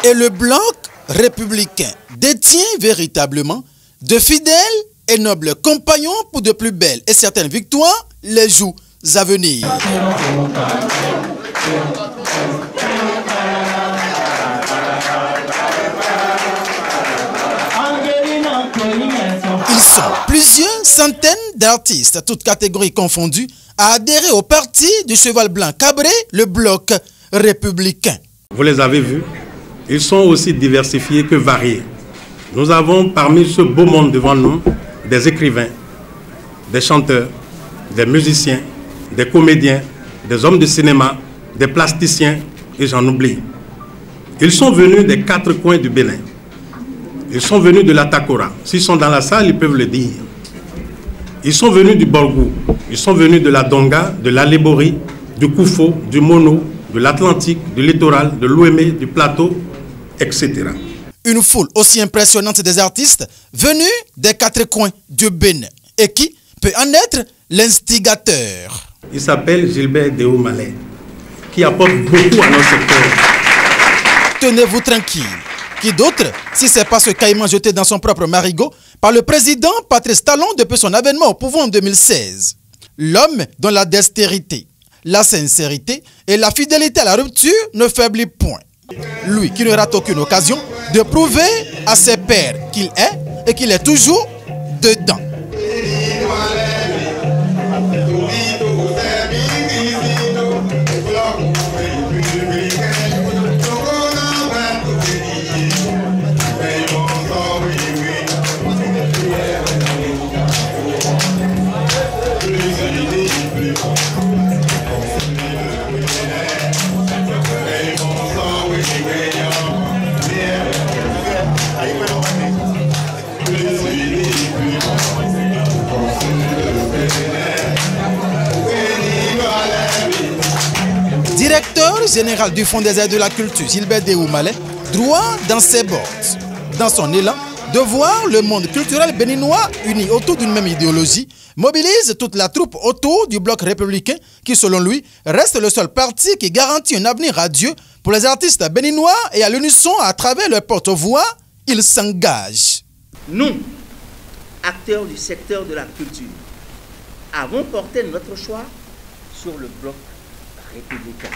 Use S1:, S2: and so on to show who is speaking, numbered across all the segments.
S1: Et le bloc républicain détient véritablement de fidèles et nobles compagnons pour de plus belles et certaines victoires les jours à venir. Ils sont plusieurs centaines d'artistes, toutes catégories confondues, à adhérer au parti du cheval blanc cabré, le bloc républicain.
S2: Vous les avez vus, ils sont aussi diversifiés que variés. Nous avons parmi ce beau monde devant nous des écrivains, des chanteurs, des musiciens, des comédiens, des hommes de cinéma, des plasticiens et j'en oublie. Ils sont venus des 4 coins du Bénin. Ils sont venus de la Takora. S'ils sont dans la salle, ils peuvent le dire. Ils sont venus du Borgou. Ils sont venus de la Donga, de l'Alébori, du Koufo, du Mono, de l'Atlantique, du littoral, de l'Ouémé, du plateau, etc.
S1: Une foule aussi impressionnante des artistes venus des 4 coins du Bénin. Et qui peut en être l'instigateur?
S2: Il s'appelle Gilbert Déo Malais, qui apporte beaucoup à notre secteur.
S1: Tenez-vous tranquille. Qui d'autre, si ce n'est pas ce caïman jeté dans son propre marigot par le président Patrice Talon depuis son avènement au pouvoir en 2016. L'homme dont la dextérité, la sincérité et la fidélité à la rupture ne faiblit point. Lui qui ne rate aucune occasion de prouver à ses pairs qu'il est et qu'il est toujours dedans. Directeur général du Fonds des aides de la culture, Gilbert Déo Malais, droit dans ses bottes, dans son élan de voir le monde culturel béninois uni autour d'une même idéologie, mobilise toute la troupe autour du bloc républicain qui, selon lui, reste le seul parti qui garantit un avenir radieux pour les artistes béninois et à l'unisson à travers leur porte-voix, il s'engage.
S3: Nous, acteurs du secteur de la culture, avons porté notre choix sur le bloc républicain.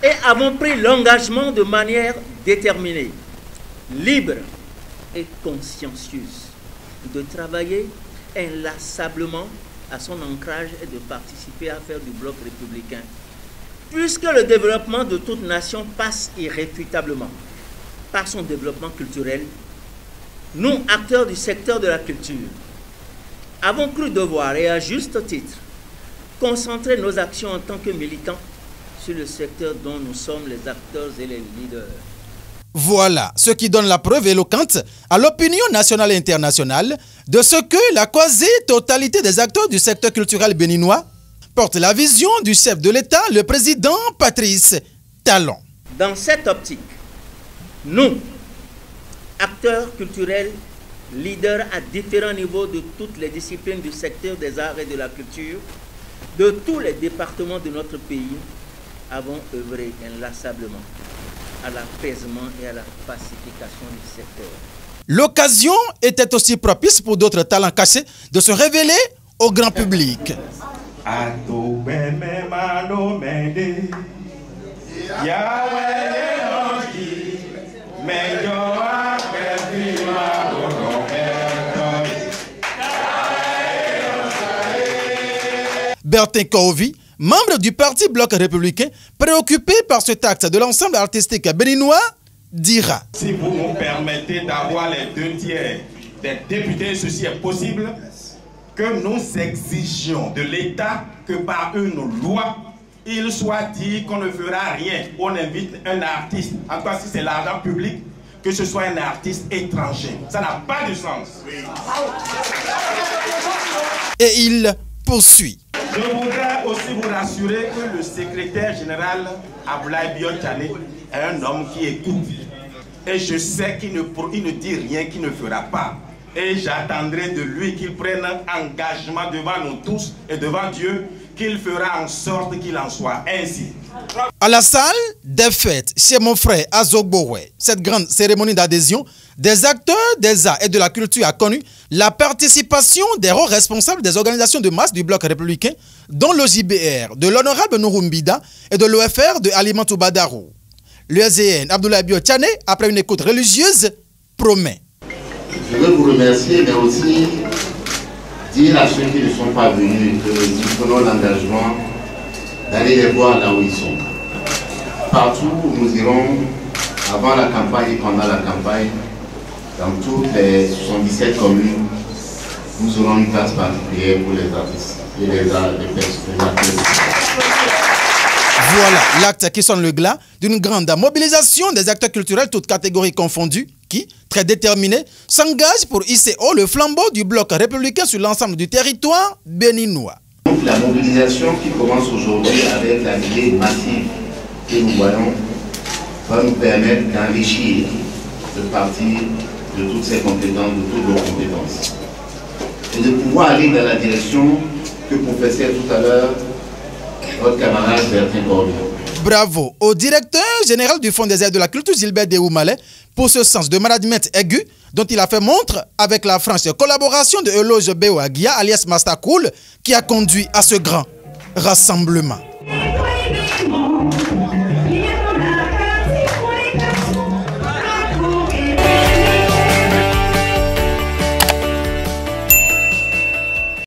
S3: Et avons pris l'engagement de manière déterminée, libre et consciencieuse de travailler inlassablement à son ancrage et de participer à faire du bloc républicain. Puisque le développement de toute nation passe irréfutablement par son développement culturel, nous, acteurs du secteur de la culture, avons cru devoir, et à juste titre, concentrer nos actions en tant que militants sur le secteur dont nous sommes les acteurs et les leaders.
S1: Voilà ce qui donne la preuve éloquente à l'opinion nationale et internationale de ce que la quasi-totalité des acteurs du secteur culturel béninois porte la vision du chef de l'État, le président Patrice Talon.
S3: Dans cette optique, nous, acteurs culturels, leaders à différents niveaux de toutes les disciplines du secteur des arts et de la culture, de tous les départements de notre pays, avons œuvré inlassablement à l'apaisement et à la pacification du secteur.
S1: L'occasion était aussi propice pour d'autres talents cachés de se révéler au grand public. Bertin Kovi, membre du Parti Bloc républicain, préoccupé par cet acte de l'ensemble artistique béninois, dira:
S4: si vous nous permettez d'avoir les 2/3 des députés, ceci est possible, que nous exigions de l'État que par une loi, il soit dit qu'on ne fera rien. On invite un artiste, en tout cas si c'est l'argent public, que ce soit un artiste étranger. Ça n'a pas de sens.
S1: Et il poursuit.
S4: Je voudrais aussi vous rassurer que le secrétaire général Abdoulaye Bio Tchane est un homme qui écoute. Et je sais qu'il ne dit rien qu'il ne fera pas. Et j'attendrai de lui qu'il prenne un engagement devant nous tous et devant Dieu, qu'il fera en sorte qu'il en soit ainsi.
S1: À la salle des fêtes chez mon frère Azogbowe, cette grande cérémonie d'adhésion, des acteurs des arts et de la culture a connu la participation des hauts responsables des organisations de masse du bloc républicain, dont le JBR de l'honorable Nouroumbida et de l'OFR de Alimantou Badarou. Le SDN Abdoulaye Bio Tchane, après une écoute religieuse, promet.
S5: Je veux vous remercier, mais aussi dire à ceux qui ne sont pas venus que nous prenons l'engagement d'aller les voir là où ils sont. Partout où nous irons, avant la campagne et pendant la campagne, dans toutes les 77 communes, nous aurons une place particulière pour les artistes et les artistes.
S1: Voilà l'acte qui sonne le glas d'une grande mobilisation des acteurs culturels, toutes catégories confondues, qui, très déterminés, s'engagent pour hisser haut le flambeau du bloc républicain sur l'ensemble du territoire béninois.
S5: Donc la mobilisation qui commence aujourd'hui avec la idée massive que nous voyons va nous permettre d'enrichir le parti de toutes ses compétences, de toutes nos compétences. Et de pouvoir aller dans la direction que professait tout à l'heure votre camarade Bertrand Corbion.
S1: Bravo au directeur général du Fonds des aides de la culture, Gilbert Déoumalé, pour ce sens de management aigu dont il a fait montre avec la franche collaboration de Eloge Beouagia alias Mastakoul qui a conduit à ce grand rassemblement.